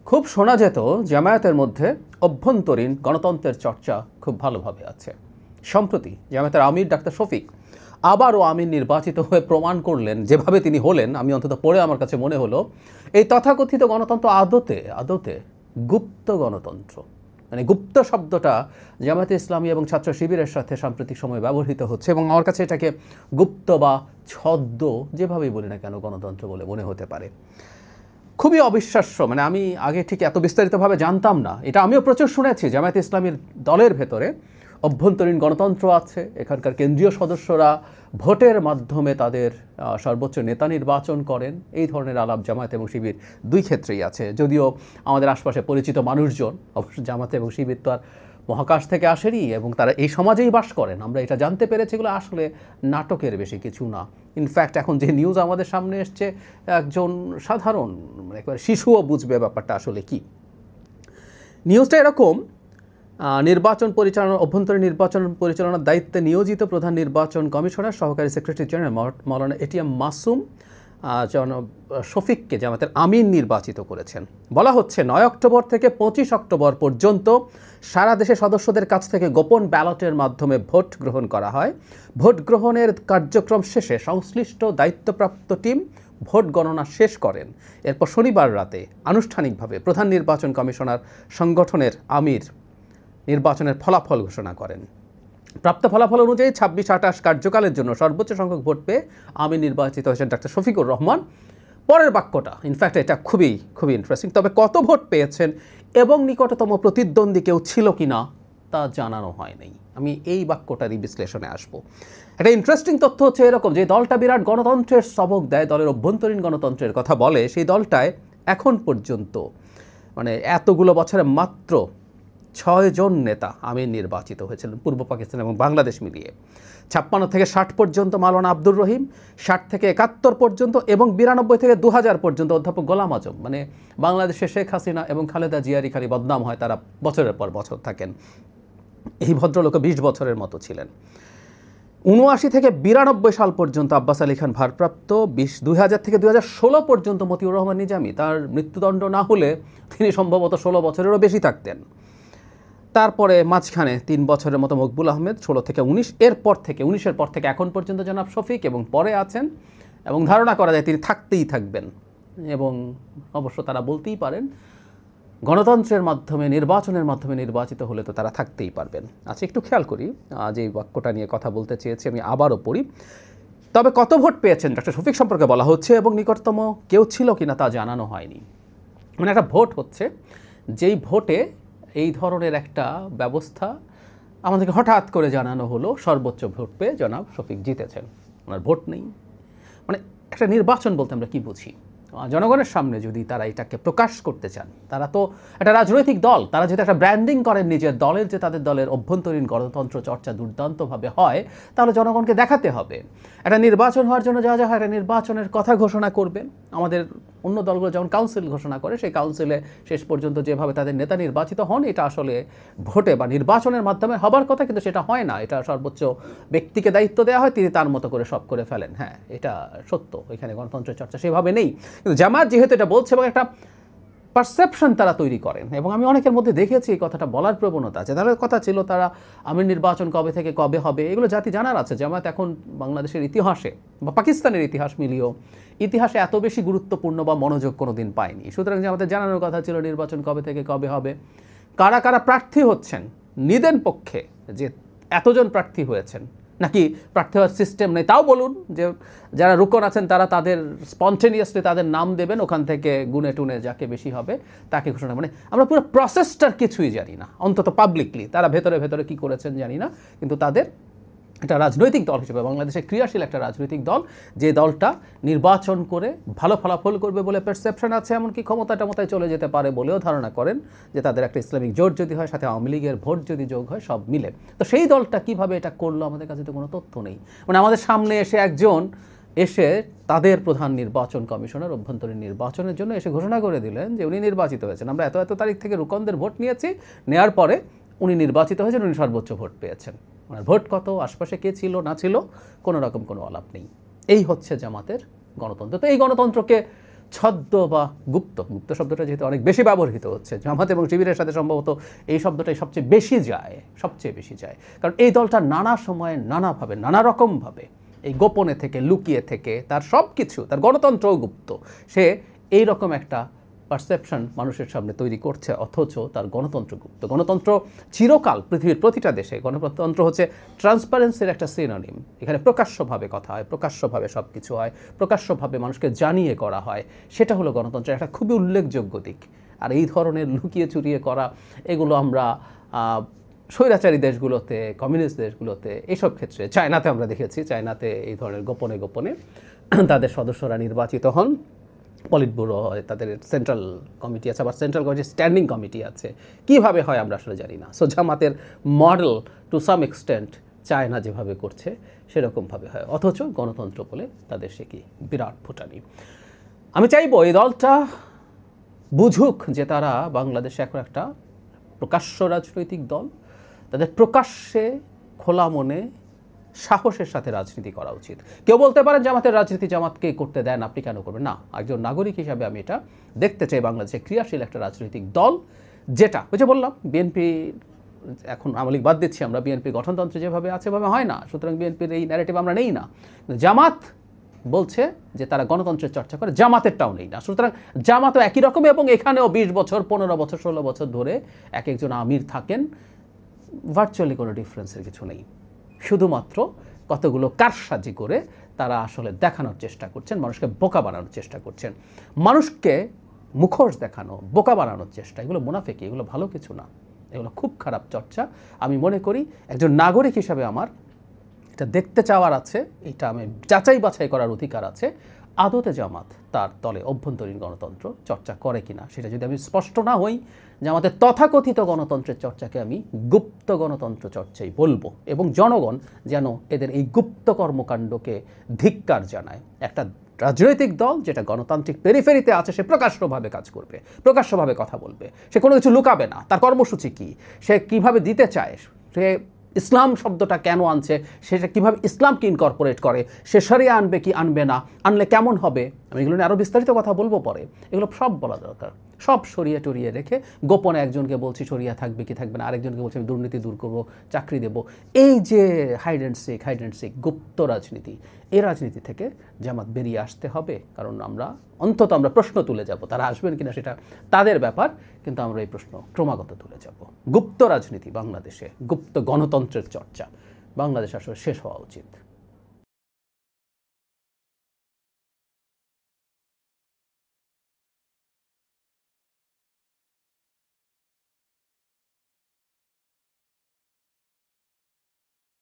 খুব শোনা যেত জামায়াতের মধ্যে অভ্যন্তরীণ গণতন্ত্রের চর্চা খুব ভালোভাবে আছে। সম্প্রতি জামায়াতের আমির ডাক্তার শফিক আবারও আমির নির্বাচিত হয়ে প্রমাণ করলেন, যেভাবে তিনি হলেন, আমি অন্তত পড়ে আমার কাছে মনে হলো এই তথাকথিত গণতন্ত্র আদতে গুপ্ত গণতন্ত্র। মানে গুপ্ত শব্দটা জামায়াতে ইসলামী এবং ছাত্র শিবিরের সাথে সাম্প্রতিক সময়ে ব্যবহৃত হচ্ছে এবং আমার কাছে এটাকে গুপ্ত বা ছদ্ম যেভাবেই বলি না কেন গণতন্ত্র বলে মনে হতে পারে। খুবই অবিশ্বাস্য। মানে আমি আগে ঠিক এত বিস্তারিতভাবে জানতাম না। এটা আমিও প্রচুর শুনেছি, জামায়াতে ইসলামীর দলের ভেতরে অভ্যন্তরীণ গণতন্ত্র আছে। এখানকার কেন্দ্রীয় সদস্যরা ভোটের মাধ্যমে তাদের সর্বোচ্চ নেতা নির্বাচন করেন। এই ধরনের আলাপ জামায়াত এবং শিবির দুই ক্ষেত্রেই আছে। যদিও আমাদের আশপাশে পরিচিত মানুষজন, অবশ্য জামায়াত এবং শিবির তো আর মহাকাশ থেকে আসেনি এবং তারা এই সমাজেই বাস করেন। আমরা এটা জানতে পেরেছি, এগুলো আসলে নাটকের বেশি কিছু না। ইনফ্যাক্ট এখন যে নিউজ আমাদের সামনে এসছে, একজন সাধারণ একবার শিশুও বুঝবে ব্যাপারটা আসলে কি। নিউজটা এরকম, অভ্যন্তরীণ নির্বাচন পরিচালনার দায়িত্বে নিয়োজিত প্রধান নির্বাচন কমিশনার সহকারী সেক্রেটারি জেনারেল মাওলানা এটিএম মাসুম শফিককে জামায়াতের আমির নির্বাচিত করেছেন। বলা হচ্ছে 9 অক্টোবর থেকে 25 অক্টোবর পর্যন্ত সারা দেশে সদস্যদের কাছ থেকে গোপন ব্যালটের মাধ্যমে ভোট গ্রহণ করা হয়। ভোট গ্রহণের কার্যক্রম শেষে সংশ্লিষ্ট দায়িত্বপ্রাপ্ত টিম ভোট গণনা শেষ করেন। এরপর শনিবার রাতে আনুষ্ঠানিকভাবে প্রধান নির্বাচন কমিশনার সংগঠনের আমির নির্বাচনের ফলাফল ঘোষণা করেন। প্রাপ্ত ফলাফল অনুযায়ী 26-28 কার্যকালের জন্য সর্বোচ্চ সংখ্যক ভোট পেয়ে আমির নির্বাচিত হয়েছেন ডাক্তার শফিকুর রহমান। পরের বাক্যটা ইনফ্যাক্ট এটা খুবই ইন্টারেস্টিং। তবে কত ভোট পেয়েছেন এবং নিকটতম প্রতিদ্বন্দ্বী কেউ ছিল কিনা তা জানানো হয়নি। আমি এই বাক্যটারই বিশ্লেষণে আসবো। একটা ইন্টারেস্টিং তথ্য হচ্ছে এরকম, যে দলটা বিরাট গণতন্ত্রের সবক দেয়, দলের অভ্যন্তরীণ গণতন্ত্রের কথা বলে, সেই দলটায় এখন পর্যন্ত মানে এতগুলো বছরে মাত্র 6 জন নেতা আমির নির্বাচিত হয়েছিলেন, পূর্ব পাকিস্তান এবং বাংলাদেশ মিলিয়ে। 56 থেকে 60 পর্যন্ত মাওলানা আব্দুর রহিম, 60 থেকে 71 পর্যন্ত এবং 92 থেকে 2000 পর্যন্ত অধ্যাপক গোলাম আজম। মানে বাংলাদেশে শেখ হাসিনা এবং খালেদা জিয়ারই খালি বদনাম হয়, তারা বছরের পর বছর থাকেন। এই ভদ্রলোক 20 বছরের মতো ছিলেন। 79 থেকে 92 সাল পর্যন্ত আব্বাস আলী খান ভারপ্রাপ্ত, 2000 থেকে 2016 পর্যন্ত মতিউর রহমান নিজামী। তার মৃত্যুদণ্ড না হলে তিনি সম্ভবত 16 বছরেরও বেশি থাকতেন। তারপরে মাঝখানে 3 বছরের মতো মকবুল আহমেদ, 16 থেকে 19, এরপর থেকে 19-এর পর থেকে এখন পর্যন্ত জনাব শফিক, এবং পরে আছেন এবং ধারণা করা যায় তিনি থাকতেই থাকবেন। এবং অবশ্য তারা বলতেই পারেন গণতন্ত্রের মাধ্যমে, নির্বাচনের মাধ্যমে নির্বাচিত হলে তো তারা থাকতেই পারবেন। আচ্ছা, একটু খেয়াল করি, যে বাক্যটা নিয়ে কথা বলতে চেয়েছি আমি আবারও পড়ি। তবে কত ভোট পেয়েছেন ডাক্তার শফিক সম্পর্কে বলা হচ্ছে এবং নিকটতম কেউ ছিল কিনা তা জানানো হয়নি। মানে একটা ভোট হচ্ছে, যেই ভোটে এই ধরনের একটা ব্যবস্থা আমাদেরকে হঠাৎ করে জানানো হলো, সর্বোচ্চ ভোট পেয়ে জনাব শফিক জিতেছেন, ওনার ভোট নেই। মানে একটা নির্বাচন বলতে আমরা কি বুঝি? জনগণের সামনে যদি তারা এটাকে প্রকাশ করতে চান, তারা তো একটা রাজনৈতিক দল, তারা যদি একটা ব্র্যান্ডিং করেন নিজের দলের, যে তাদের দলের অভ্যন্তরীণ গণতন্ত্র চর্চা দুর্দান্তভাবে হয়, তাহলে জনগণকে দেখাতে হবে। একটা নির্বাচন হওয়ার জন্য যা হয়, একটা নির্বাচনের কথা ঘোষণা করবেন। আমাদের অন্য দলগুলো যেমন কাউন্সিল ঘোষণা করে, সেই কাউন্সিলে শেষ পর্যন্ত যেভাবে তাদের নেতা নির্বাচিত হন, এটা আসলে ভোটে বা নির্বাচনের মাধ্যমে হবার কথা, কিন্তু সেটা হয় না। এটা সর্বোচ্চ ব্যক্তিকে দায়িত্ব দেওয়া হয়, তিনি তার মতো করে সব করে ফেলেন। হ্যাঁ, এটা সত্য, এখানে গণতন্ত্রের চর্চা সেভাবে নেই। কিন্তু জামায়াত যেহেতু এটা বলছে এবং একটা পারসেপশন তারা তৈরি করেন, এবং আমি অনেকের মধ্যে দেখেছি এই কথাটা বলার প্রবণতা আছে। তাহলে কথা ছিল তারা আমির নির্বাচন কবে থেকে কবে হবে এগুলো জাতি জানার আছে। জামায়াত এখন বাংলাদেশের ইতিহাসে বা পাকিস্তানের ইতিহাস মিলিয়েও ইতিহাসে এত বেশি গুরুত্বপূর্ণ বা মনোযোগ কোনো দিন পায়নি। সুতরাং আমাদের জানানোর কথা ছিল নির্বাচন কবে থেকে কবে হবে, কারা কারা প্রার্থী হচ্ছেন, নিদেন পক্ষে যে এতজন প্রার্থী হয়েছেন, নাকি প্রার্থী হওয়ার সিস্টেম নেই তাও বলুন, যে যারা রুকন আছেন তারা তাদের স্পন্টেনিয়াসলি তাদের নাম দেবেন, ওখান থেকে গুনে টুনে যাকে বেশি হবে তাকে ঘোষণা। মানে আমরা পুরো প্রসেসটার কিছুই জানি না, অন্তত পাবলিকলি তারা ভেতরে ভেতরে কী করেছেন জানি না। কিন্তু তাদের একটা রাজনৈতিক দল হিসেবে, বাংলাদেশে ক্রিয়াশীল একটা রাজনৈতিক দল, যে দলটা নির্বাচন করে ভালো ফলাফল করবে বলে পারসেপশন আছে, এমনকি ক্ষমতায় চলে যেতে পারে বলেও ধারণা করেন, যে তাদের একটা ইসলামিক জোট যদি হয়, সাথে আওয়ামী লীগের ভোট যদি যোগ হয়, সব মিলে। তো সেই দলটা কিভাবে এটা করলো আমাদের কাছে তো কোনো তথ্য নেই। মানে আমাদের সামনে এসে তাদের প্রধান নির্বাচন কমিশনার অভ্যন্তরীণ নির্বাচনের জন্য এসে ঘোষণা করে দিলেন যে উনি নির্বাচিত হয়েছেন। আমরা এত তারিখ থেকে রুকনদের ভোট নিয়েছি, নেওয়ার পরে উনি নির্বাচিত হয়েছেন, উনি সর্বোচ্চ ভোট পেয়েছেন। ওনার ভোট কত, আশপাশে কে ছিল না ছিল, কোনো রকম কোনো আলাপ নেই। এই হচ্ছে জামাতের গণতন্ত্র। তো এই গণতন্ত্রকে ছদ্ম বা গুপ্ত, গুপ্ত শব্দটা যেহেতু অনেক বেশি ব্যবহৃত হচ্ছে, জামাত এবং শিবিরের সাথে সম্ভবত এই শব্দটাই সবচেয়ে বেশি যায়। কারণ এই দলটা নানা সময়ে নানাভাবে নানা রকমভাবে এই গোপনে থেকে লুকিয়ে থেকে তার সব কিছু, তার গণতন্ত্রও গুপ্ত, সে এই রকম একটা পারসেপশন মানুষের সামনে তৈরি করছে, অথচ তার গণতন্ত্র গুপ্ত। গণতন্ত্র চিরকাল পৃথিবীর প্রতিটা দেশে গণতন্ত্র হচ্ছে ট্রান্সপারেন্সির একটা সিনোনিম। এখানে প্রকাশ্যভাবে কথা হয়, প্রকাশ্যভাবে সব কিছু হয়, প্রকাশ্যভাবে মানুষকে জানিয়ে করা হয়, সেটা হলো গণতন্ত্রের একটা খুবই উল্লেখযোগ্য দিক। আর এই ধরনের লুকিয়ে চুরিয়ে করা, এগুলো আমরা স্বৈরাচারী দেশগুলোতে, কমিউনিস্ট দেশগুলোতে, এইসব ক্ষেত্রে চায়নাতে আমরা দেখেছি, চায়নাতে এই ধরনের গোপনে গোপনে তাদের সদস্যরা নির্বাচিত হন, পলিট ব্যুরো হয়, তাদের সেন্ট্রাল কমিটি আছে, আবার সেন্ট্রাল কমিটির স্ট্যান্ডিং কমিটি আছে। কীভাবে হয় আমরা আসলে জানি না। সো জামাতের model to some extent China যেভাবে করছে সেরকমভাবে হয়, অথচ গণতন্ত্র বলে তাদের সে কি বিরাট ফুটানি। আমি চাইবো এই দলটা বুঝুক যে তারা বাংলাদেশে এখন একটা প্রকাশ্য রাজনৈতিক দল, তাদের প্রকাশ্যে খোলা মনে সাহসের সাথে রাজনীতি করা উচিত। কেউ বলতে পারেন জামাতের রাজনীতি জামাতকে করতে দেন, আপনি কেন করবেন? না, একজন নাগরিক হিসাবে আমি এটা দেখতে চাই বাংলাদেশে ক্রিয়াশীল একটা রাজনৈতিক দল, যেটা ওই যে বললাম বিএনপি, এখন আওয়ামী লীগ বাদ দিচ্ছি আমরা, বিএনপি গঠনতন্ত্র যেভাবে আছে সেভাবে হয় না, সুতরাং বিএনপির এই ন্যারেটিভ আমরা নেই না। জামাত বলছে যে তারা গণতন্ত্রের চর্চা করে, জামাতেরটাও নেই না, সুতরাং জামাতও একই রকম, এবং এখানেও 20 বছর 15 বছর 16 বছর ধরে এক একজন আমির থাকেন, ভার্চুয়ালি কোনো ডিফারেন্সের কিছু নেই। শুধুমাত্র কতগুলো কারসাজি করে তারা আসলে দেখানোর চেষ্টা করছেন, মানুষকে বোকা বানানোর চেষ্টা করছেন, মানুষকে মুখোশ দেখানো, বোকা বানানোর চেষ্টা, এগুলো মুনাফিকি, এগুলো ভালো কিছু না, এগুলো খুব খারাপ চর্চা। আমি মনে করি একজন নাগরিক হিসাবে আমার এটা দেখতে চাওয়ার আছে, এটা আমি যাচাই বাছাই করার অধিকার আছে, আদতে জামাত তার দলে অভ্যন্তরীণ গণতন্ত্র চর্চা করে কিনা। সেটা যদি আমি স্পষ্ট না হই, জামাতের তথাকথিত গণতন্ত্রের চর্চাকে আমি গুপ্ত গণতন্ত্র চর্চাই বলবো, এবং জনগণ যেন এদের এই গুপ্ত কর্মকাণ্ডকে ধিক্কার জানায়। একটা রাজনৈতিক দল যেটা গণতান্ত্রিক পেরিফেরিতে আছে, সে প্রকাশ্যভাবে কাজ করবে, প্রকাশ্যভাবে কথা বলবে, সে কোনো কিছু লুকাবে না, তার কর্মসূচি কী, সে কীভাবে দিতে চায়, সে ইসলাম শব্দটা কেন আনছে, সেটা কীভাবে ইসলামকে ইনকর্পোরেট করে, সে শরিয়া আনবে কি আনবে না, আনলে কেমন হবে, আমি এগুলো নিয়ে আরও বিস্তারিত কথা বলবো পরে, এগুলো সব বলা দরকার। সব সরিয়ে টরিয়ে রেখে গোপনে একজনকে বলছি সরিয়া থাকবে কি থাকবে না, আরেকজনকে বলছি আমি দুর্নীতি দূর করবো, চাকরি দেবো, এই যে হাইড অ্যান্ড সিক গুপ্ত রাজনীতি, এই রাজনীতি থেকে জামাত বেরিয়ে আসতে হবে। কারণ আমরা প্রশ্ন তুলে যাব, তারা আসবেন কিনা সেটা তাদের ব্যাপার, কিন্তু আমরা এই প্রশ্ন ক্রমাগত তুলে যাব। গুপ্ত রাজনীতি বাংলাদেশে, গুপ্ত গণতন্ত্রের চর্চা বাংলাদেশ আসলে শেষ হওয়া উচিত।